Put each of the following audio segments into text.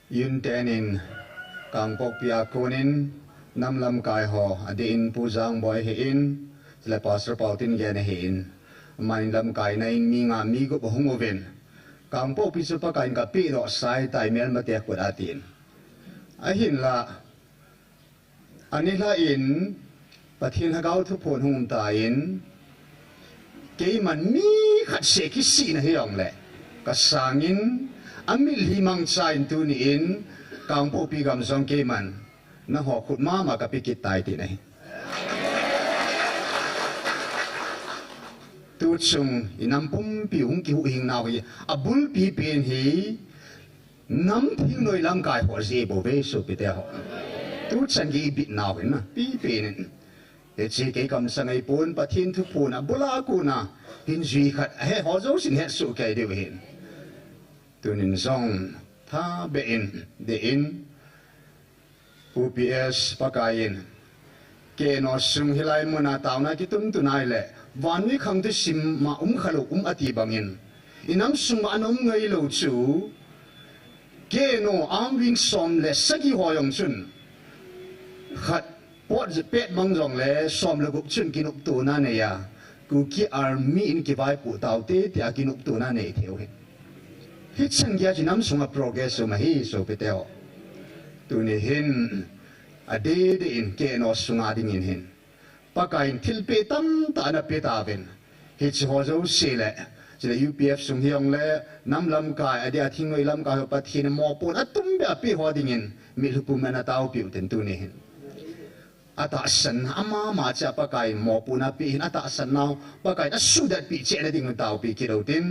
yun tenin kang pokpia kunin namlam kai ho adin pujang boy hein sila pastor pautin gen hein manilam kai na ing minga migo bohungoven kang pok pisu pa kain ka pi do sai tai mel mate kut atin ahin la anila in pathin hagau thu phon hum ta in ke man mi khat se ki si na hiong le ka sangin amil himang chain tu ni in kang po pi gam song ke man na ho khut ma ma ka pi kit tai ti nei tu chung inam pum pi ung ki hu hing naw hi abul pi pen hi nam thing noi lam kai ho je bo ve so pi te ho tu chan gi bit naw hin na pi pen e chi ke kam sang ai pun pathin thu pun abula ku na hin ji khat he ho zo sin he su ke de hin tunin song tha be in de in UPS pakain ke no sung hilai muna tauna ki tum tunai le wanwi khang tu sim ma khalo ati bangin inam sung anom ngai lo chu ke no am wing som le sagi hoyong chun khat pot je pet mang jong le som le gup chun kinup tu na ne ya ku ki army in ki vai pu tau te tia kinup tu na ne theo he hit sang ya jinam sunga progress ma hi so peteo tu ni hin ade de in ke no sunga ding in hin pakain thilpe tam ta na pe ta ven hit ho zo se le jile UPF sung hiong le nam lam ka ade a thing noi lam ka pa thin mo pon atum be pe ho ding in mi lupu mana tau piu ten tu ni hin ata san ama ma cha pakain mo puna pi hin ata san naw pakain asu dat pi che na ding tau pi ki do tin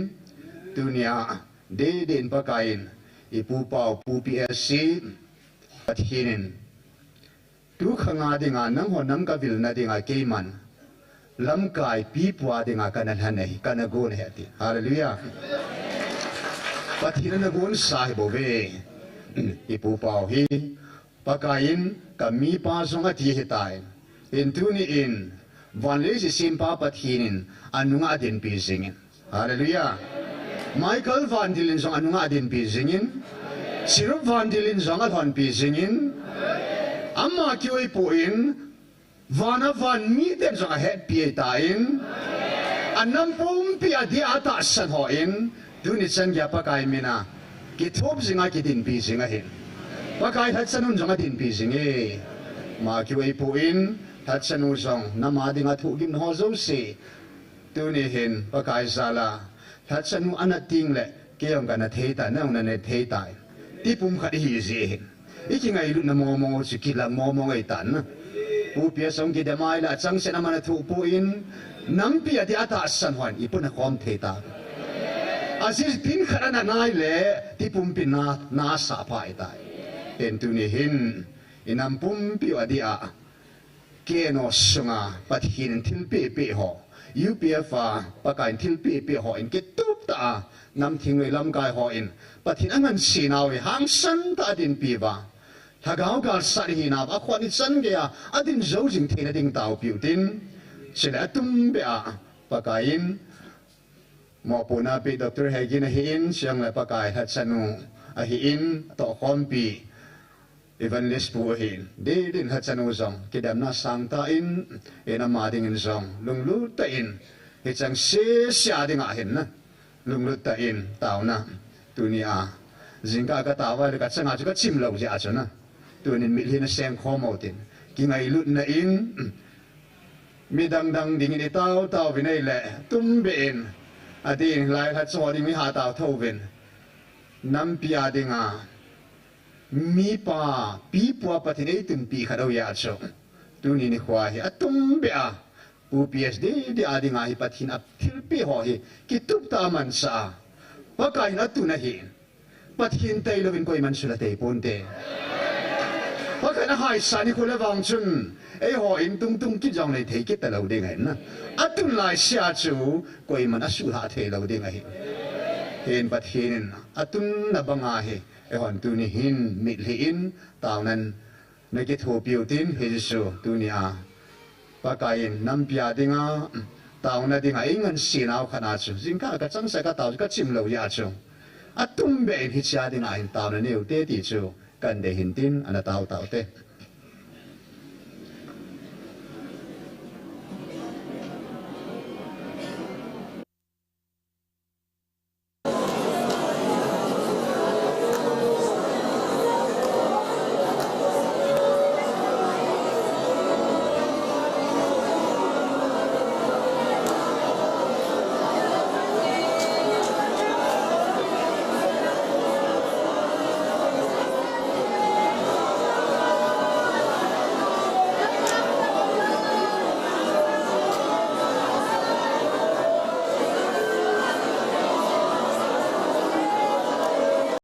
tu nia de den pakain ipu pau pu PSC pathinin tu khanga dinga nang ho nam ka vil na dinga keiman lam kai pi pwa dinga kana hanai kana gon heti hallelujah pathina na gon sahibo ve ipu pau hi pakain kami pa songa ti hetai in tu ni in vanle si simpa pathinin anunga den pi singin hallelujah Michael Van Dilin song anunga din pi singin Sirup Van Dilin song athon pi singin amma kioi po in vana van mi den song a het pi ta in anam pum pi adi ata san ho in duni chan ya pakai mina ki thop singa ki din pi singa hin pakai that sanun song a din pi singe ma kioi po in that sanu song nama dinga thu gim ho zo se duni hin pakai sala thật sự anh đã tin lệ cái ông cái nó thấy ta nó ông này thấy ta đi bùm khát hi gì ít ngày lúc nó mò chỉ kỹ là mò ngày tán bù bia sống cái đêm mai là chẳng sẽ nằm ở thủ bù in nắm bia thì ata san hoàn ít bữa nó không thấy ta Aziz pin khát anh nói lệ đi bùm pin na sa phải ta hiện tu ni hin inam bùm bia đi à cái nó sunga bắt hin thil pe ho UPF pakain thil pe ho in ke tup ta nam thingoi lam kai ho in pathin angan sinawi hang san ta din pi wa thagau ga sa hi na ba khwani chan ge a adin zo jing thena ding tau piu tin sila tum be a pakain mo puna pe Dr. Hagin hi in siang la pakai hat sanu a hi in to khom pi evangelist pu hin de din hat sanu zong kedam na sang ta in ena ma ding in zong lung lu ta in he chang se sia ding a hin na lung lu ta in taw na tu ni a jingka ka ta wa ka changa chu ka chim lo ja chu na tu ni mi hin sem kho mo tin ki ngai lu na in mi dang ding ni taw vi nei le tum be in adin lai hat so ding mi ha taw tho ven nam pia ding a mi pa pi pua pathinei tun pi khadau ya cho tu ni ni khwa hi atum be a UPSD de adinga hi pathin ap thil pi ho hi ki tup ta man sa pakai na tu na hi pathin tai lovin koi man sula te pon te pakai na hai sa ni ko le wang chun ei ho in tung ki jong nei thei ki ta lo de ngai na atun lai sia chu koi man asu ha the lo de ngai hen pathin atun na banga hi e hon tu ni hin mit li in taw nan na ki tho piu tin he su tu ni a pakain nam pia dinga taw na dinga ingan sinaw khana chu jingka ka chang sa ka taw ka chim lo ya chu atum be in hichya ding a in taw na neu te ti chu kan de hin tin ana taw taw te